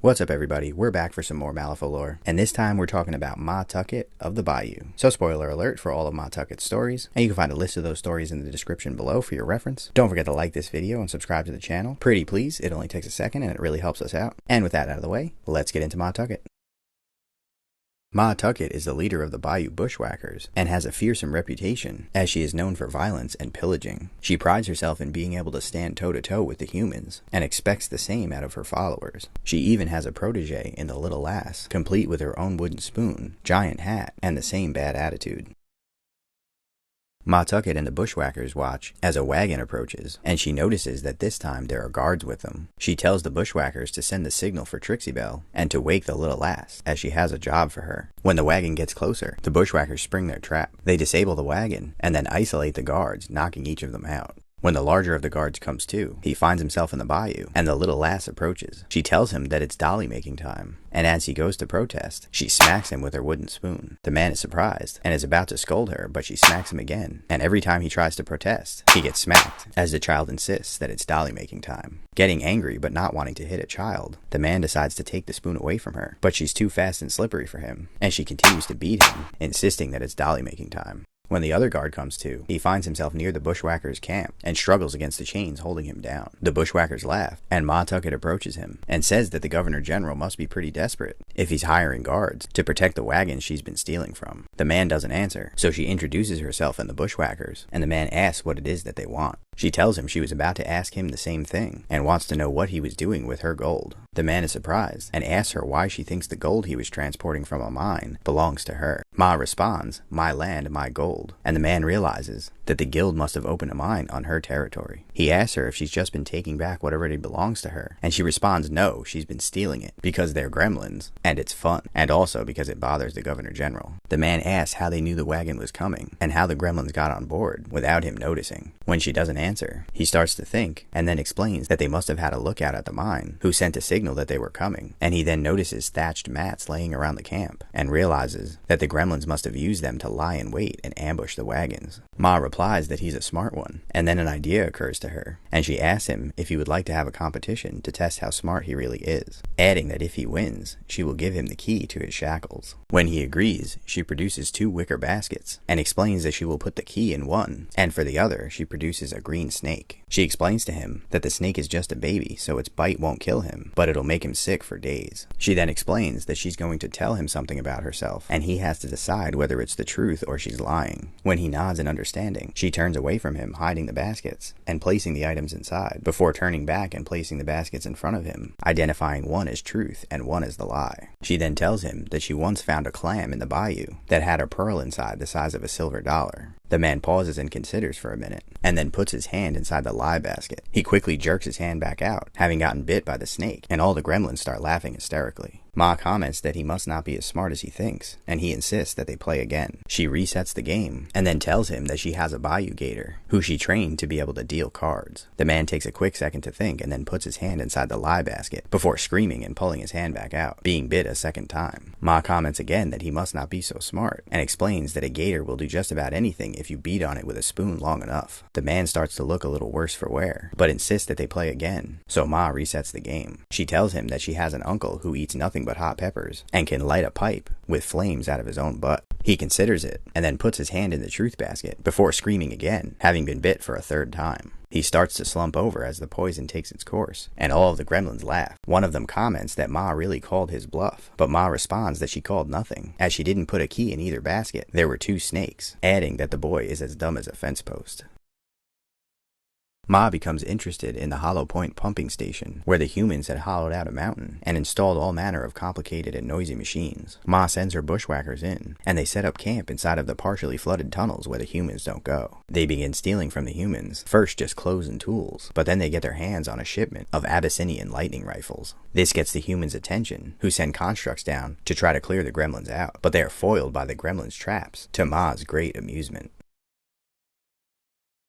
What's up everybody, we're back for some more Malifaux lore, and this time we're talking about Ma Tucket of the Bayou. So spoiler alert for all of Ma Tucket's stories, and you can find a list of those stories in the description below for your reference. Don't forget to like this video and subscribe to the channel. Pretty please, it only takes a second and it really helps us out. And with that out of the way, let's get into Ma Tucket. Ma Tucket is the leader of the Bayou bushwhackers and has a fearsome reputation as she is known for violence and pillaging. She prides herself in being able to stand toe-to-toe with the humans and expects the same out of her followers. She even has a protege in the little lass, complete with her own wooden spoon, giant hat, and the same bad attitude. Ma Tucket and the bushwhackers watch as a wagon approaches, and she notices that this time there are guards with them. She tells the bushwhackers to send the signal for Trixie Belle and to wake the little lass, as she has a job for her. When the wagon gets closer, the bushwhackers spring their trap. They disable the wagon and then isolate the guards, knocking each of them out. When the larger of the guards comes to, he finds himself in the bayou, and the little lass approaches. She tells him that it's dolly making time, and as he goes to protest, she smacks him with her wooden spoon. The man is surprised, and is about to scold her, but she smacks him again, and every time he tries to protest, he gets smacked, as the child insists that it's dolly making time. Getting angry but not wanting to hit a child, the man decides to take the spoon away from her, but she's too fast and slippery for him, and she continues to beat him, insisting that it's dolly making time. When the other guard comes to, he finds himself near the bushwhackers' camp and struggles against the chains holding him down. The bushwhackers laugh, and Ma Tucket approaches him and says that the Governor General must be pretty desperate if he's hiring guards to protect the wagons she's been stealing from. The man doesn't answer, so she introduces herself and the bushwhackers, and the man asks what it is that they want. She tells him she was about to ask him the same thing and wants to know what he was doing with her gold. The man is surprised and asks her why she thinks the gold he was transporting from a mine belongs to her. Ma responds, "My land, my gold," and the man realizes that the guild must have opened a mine on her territory. He asks her if she's just been taking back what already belongs to her, and she responds no, she's been stealing it because they're gremlins, and it's fun, and also because it bothers the Governor General. The man asks how they knew the wagon was coming, and how the gremlins got on board without him noticing. When she doesn't answer, he starts to think, and then explains that they must have had a lookout at the mine, who sent a signal that they were coming, and he then notices thatched mats laying around the camp, and realizes that the gremlins must have used them to lie in wait and ambush the wagons. Ma replies that he's a smart one, and then an idea occurs to her, and she asks him if he would like to have a competition to test how smart he really is, adding that if he wins, she will give him the key to his shackles. When he agrees, she produces 2 wicker baskets, and explains that she will put the key in one, and for the other, she produces a green snake. She explains to him that the snake is just a baby, so its bite won't kill him, but it'll make him sick for days. She then explains that she's going to tell him something about herself, and he has to decide whether it's the truth or she's lying. When he nods in understanding, she turns away from him, hiding the baskets, and placing the items inside, before turning back and placing the baskets in front of him, identifying one as truth and one as the lie. She then tells him that she once found a clam in the bayou that had a pearl inside the size of a silver dollar. The man pauses and considers for a minute, and then puts his hand inside the lie basket. He quickly jerks his hand back out, having gotten bit by the snake, and all the gremlins start laughing hysterically. Ma comments that he must not be as smart as he thinks, and he insists that they play again. She resets the game, and then tells him that she has a bayou gator, who she trained to be able to deal cards. The man takes a quick second to think and then puts his hand inside the lie basket, before screaming and pulling his hand back out, being bit a second time. Ma comments again that he must not be so smart, and explains that a gator will do just about anything if you beat on it with a spoon long enough. The man starts to look a little worse for wear, but insists that they play again, so Ma resets the game. She tells him that she has an uncle who eats nothing but hot peppers, and can light a pipe with flames out of his own butt. He considers it, and then puts his hand in the truth basket, before screaming again, having been bit for a 3rd time. He starts to slump over as the poison takes its course, and all of the gremlins laugh. One of them comments that Ma really called his bluff, but Ma responds that she called nothing, as she didn't put a key in either basket. There were 2 snakes, adding that the boy is as dumb as a fence post. Ma becomes interested in the Hollow Point pumping station, where the humans had hollowed out a mountain and installed all manner of complicated and noisy machines. Ma sends her bushwhackers in, and they set up camp inside of the partially flooded tunnels where the humans don't go. They begin stealing from the humans, first just clothes and tools, but then they get their hands on a shipment of Abyssinian lightning rifles. This gets the humans' attention, who send constructs down to try to clear the gremlins out, but they are foiled by the gremlins' traps, to Ma's great amusement.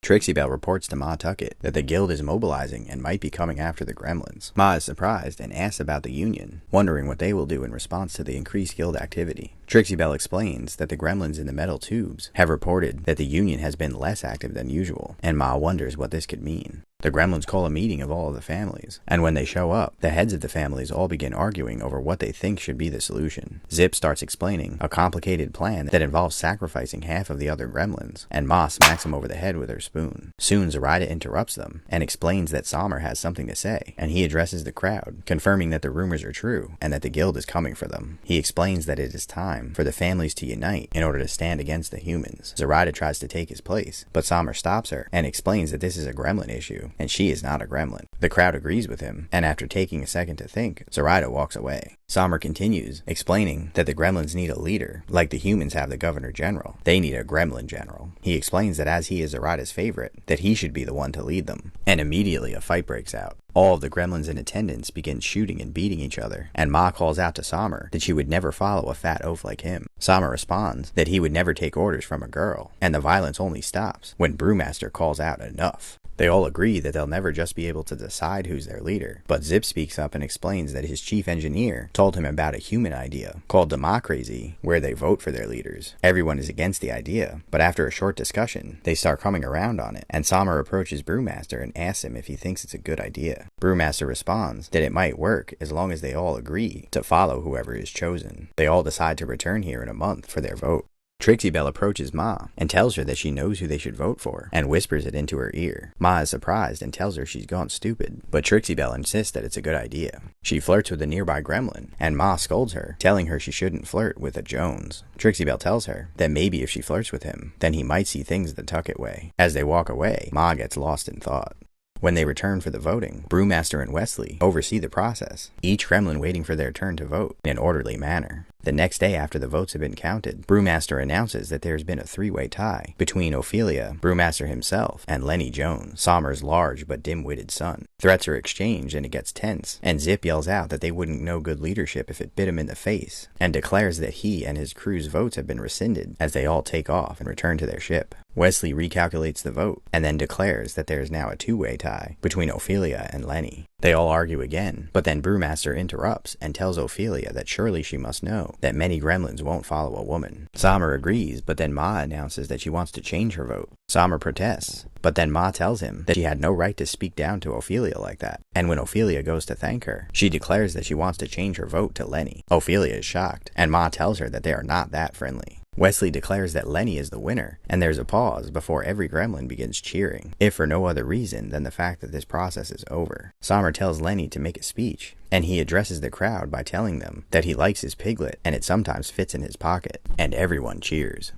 Trixie Belle reports to Ma Tucket that the guild is mobilizing and might be coming after the gremlins. Ma is surprised and asks about the Union, wondering what they will do in response to the increased guild activity. Trixie Belle explains that the gremlins in the metal tubes have reported that the Union has been less active than usual, and Ma wonders what this could mean. The gremlins call a meeting of all of the families, and when they show up, the heads of the families all begin arguing over what they think should be the solution. Zip starts explaining a complicated plan that involves sacrificing half of the other gremlins, and Ma smacks him over the head with her spoon. Soon Zoraida interrupts them and explains that Sommer has something to say, and he addresses the crowd, confirming that the rumors are true and that the guild is coming for them. He explains that it is time for the families to unite in order to stand against the humans. Zoraida tries to take his place, but Sommer stops her and explains that this is a gremlin issue, and she is not a gremlin. The crowd agrees with him, and after taking a second to think, Zoraida walks away. Sommer continues, explaining that the gremlins need a leader, like the humans have the governor general. They need a gremlin general. He explains that as he is Zoraida's favorite, that he should be the one to lead them. And immediately a fight breaks out. All of the gremlins in attendance begin shooting and beating each other, and Ma calls out to Sommer that she would never follow a fat oaf like him. Sommer responds that he would never take orders from a girl, and the violence only stops when Brewmaster calls out enough. They all agree that they'll never just be able to decide who's their leader, but Zip speaks up and explains that his chief engineer told him about a human idea called democracy, where they vote for their leaders. Everyone is against the idea, but after a short discussion, they start coming around on it, and Sommer approaches Brewmaster and asks him if he thinks it's a good idea. Brewmaster responds that it might work as long as they all agree to follow whoever is chosen. They all decide to return here in a month for their vote. Trixie Belle approaches Ma and tells her that she knows who they should vote for, and whispers it into her ear. Ma is surprised and tells her she's gone stupid, but Trixie Belle insists that it's a good idea. She flirts with a nearby gremlin, and Ma scolds her, telling her she shouldn't flirt with a Jones. Trixie Belle tells her that maybe if she flirts with him, then he might see things the Tucket way. As they walk away, Ma gets lost in thought. When they return for the voting, Brewmaster and Wesley oversee the process, each gremlin waiting for their turn to vote in an orderly manner. The next day after the votes have been counted, Brewmaster announces that there's been a three-way tie between Ophelia, Brewmaster himself, and Lenny Jones, Sommer's large but dim-witted son. Threats are exchanged and it gets tense, and Zip yells out that they wouldn't know good leadership if it bit him in the face, and declares that he and his crew's votes have been rescinded as they all take off and return to their ship. Wesley recalculates the vote, and then declares that there is now a two-way tie between Ophelia and Lenny. They all argue again, but then Brewmaster interrupts and tells Ophelia that surely she must know that many gremlins won't follow a woman. Sommer agrees, but then Ma announces that she wants to change her vote. Sommer protests, but then Ma tells him that she had no right to speak down to Ophelia like that, and when Ophelia goes to thank her, she declares that she wants to change her vote to Lenny. Ophelia is shocked, and Ma tells her that they are not that friendly. Wesley declares that Lenny is the winner, and there's a pause before every gremlin begins cheering, if for no other reason than the fact that this process is over. Sommer tells Lenny to make a speech, and he addresses the crowd by telling them that he likes his piglet and it sometimes fits in his pocket, and everyone cheers.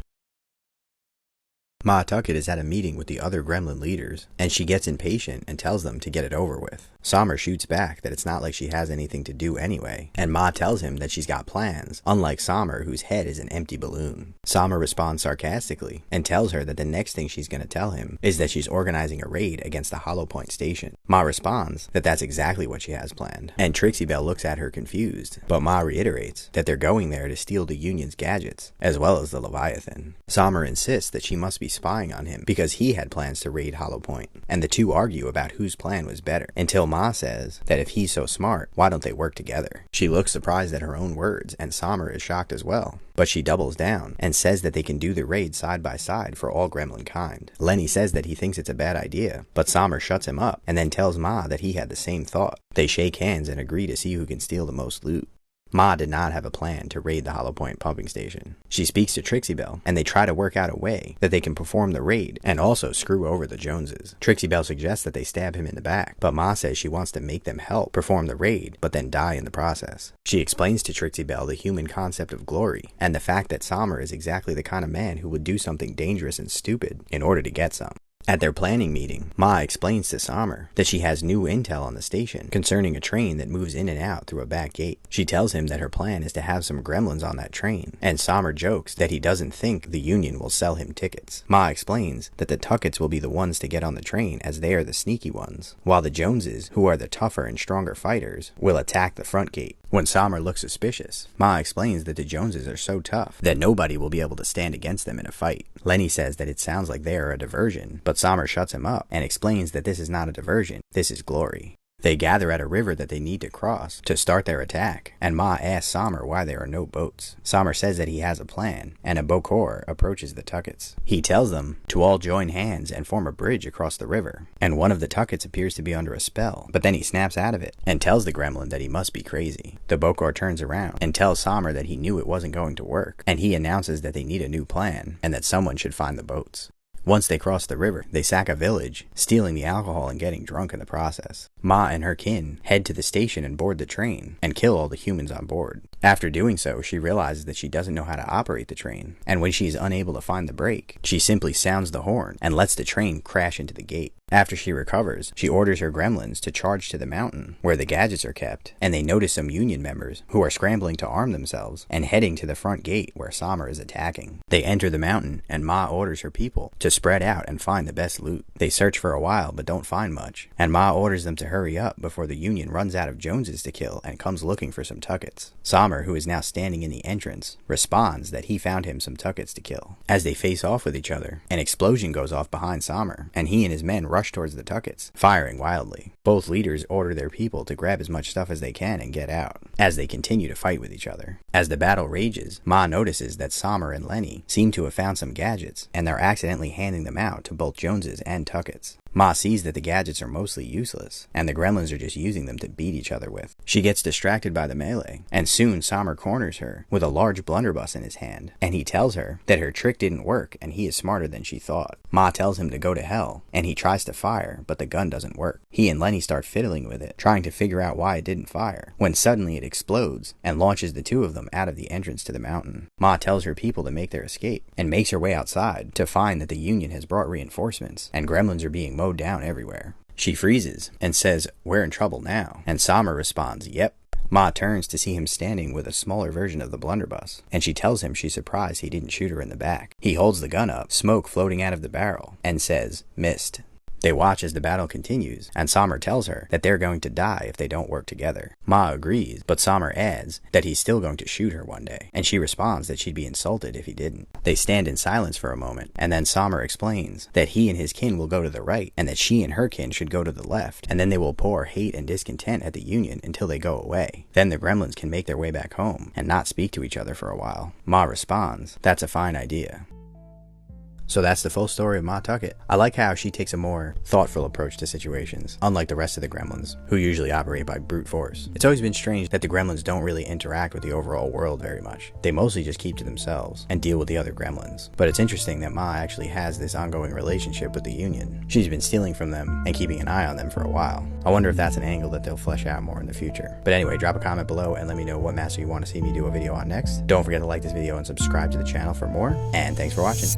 Ma Tucket is at a meeting with the other gremlin leaders, and she gets impatient and tells them to get it over with. Sommer shoots back that it's not like she has anything to do anyway, and Ma tells him that she's got plans, unlike Sommer, whose head is an empty balloon. Sommer responds sarcastically and tells her that the next thing she's going to tell him is that she's organizing a raid against the Hollow Point station. Ma responds that that's exactly what she has planned, and Trixie Belle looks at her confused, but Ma reiterates that they're going there to steal the Union's gadgets, as well as the Leviathan. Sommer insists that she must be spying on him because he had plans to raid Hollow Point, and the two argue about whose plan was better, until Ma says that if he's so smart, why don't they work together? She looks surprised at her own words, and Sommer is shocked as well, but she doubles down and says that they can do the raid side by side for all gremlin kind. Lenny says that he thinks it's a bad idea, but Sommer shuts him up and then tells Ma that he had the same thought. They shake hands and agree to see who can steal the most loot. Ma did not have a plan to raid the Hollow Point pumping station. She speaks to Trixie Belle, and they try to work out a way that they can perform the raid and also screw over the Joneses. Trixie Belle suggests that they stab him in the back, but Ma says she wants to make them help perform the raid, but then die in the process. She explains to Trixie Belle the human concept of glory, and the fact that Sommer is exactly the kind of man who would do something dangerous and stupid in order to get some. At their planning meeting, Ma explains to Sommer that she has new intel on the station concerning a train that moves in and out through a back gate. She tells him that her plan is to have some gremlins on that train, and Sommer jokes that he doesn't think the Union will sell him tickets. Ma explains that the Tuckets will be the ones to get on the train as they are the sneaky ones, while the Joneses, who are the tougher and stronger fighters, will attack the front gate. When Sommer looks suspicious, Ma explains that the Joneses are so tough that nobody will be able to stand against them in a fight. Lenny says that it sounds like they are a diversion, but Sommer shuts him up and explains that this is not a diversion, this is glory. They gather at a river that they need to cross to start their attack, and Ma asks Sommer why there are no boats. Sommer says that he has a plan, and a Bokor approaches the Tuckets. He tells them to all join hands and form a bridge across the river, and one of the Tuckets appears to be under a spell, but then he snaps out of it and tells the Gremlin that he must be crazy. The Bokor turns around and tells Sommer that he knew it wasn't going to work, and he announces that they need a new plan and that someone should find the boats. Once they cross the river, they sack a village, stealing the alcohol and getting drunk in the process. Ma and her kin head to the station and board the train, and kill all the humans on board. After doing so, she realizes that she doesn't know how to operate the train, and when she is unable to find the brake, she simply sounds the horn and lets the train crash into the gate. After she recovers, she orders her gremlins to charge to the mountain, where the gadgets are kept, and they notice some Union members who are scrambling to arm themselves and heading to the front gate where Sommer is attacking. They enter the mountain, and Ma orders her people to spread out and find the best loot. They search for a while but don't find much, and Ma orders them to hurry up before the Union runs out of Joneses to kill and comes looking for some Tuckets. Sommer, who is now standing in the entrance, responds that he found him some Tuckets to kill. As they face off with each other, an explosion goes off behind Sommer, and he and his men rush towards the Tuckets, firing wildly. Both leaders order their people to grab as much stuff as they can and get out, as they continue to fight with each other. As the battle rages, Ma notices that Sommer and Lenny seem to have found some gadgets, and they're accidentally handing them out to both Joneses and Tuckets. Ma sees that the gadgets are mostly useless, and the gremlins are just using them to beat each other with. She gets distracted by the melee, and soon Sommer corners her with a large blunderbuss in his hand, and he tells her that her trick didn't work and he is smarter than she thought. Ma tells him to go to hell, and he tries to fire, but the gun doesn't work. He and Lenny start fiddling with it, trying to figure out why it didn't fire, when suddenly it explodes and launches the two of them out of the entrance to the mountain. Ma tells her people to make their escape, and makes her way outside to find that the Union has brought reinforcements, and gremlins are being mowed down everywhere. She freezes and says, "We're in trouble now," and Sommer responds, "Yep." Ma turns to see him standing with a smaller version of the blunderbuss, and she tells him she's surprised he didn't shoot her in the back. He holds the gun up, smoke floating out of the barrel, and says, "Missed." They watch as the battle continues, and Sommer tells her that they're going to die if they don't work together. Ma agrees, but Sommer adds that he's still going to shoot her one day, and she responds that she'd be insulted if he didn't. They stand in silence for a moment, and then Sommer explains that he and his kin will go to the right, and that she and her kin should go to the left, and then they will pour hate and discontent at the Union until they go away. Then the gremlins can make their way back home, and not speak to each other for a while. Ma responds, "That's a fine idea." So that's the full story of Ma Tucket. I like how she takes a more thoughtful approach to situations, unlike the rest of the gremlins, who usually operate by brute force. It's always been strange that the gremlins don't really interact with the overall world very much. They mostly just keep to themselves and deal with the other gremlins. But it's interesting that Ma actually has this ongoing relationship with the Union. She's been stealing from them and keeping an eye on them for a while. I wonder if that's an angle that they'll flesh out more in the future. But anyway, drop a comment below and let me know what master you want to see me do a video on next. Don't forget to like this video and subscribe to the channel for more, and thanks for watching.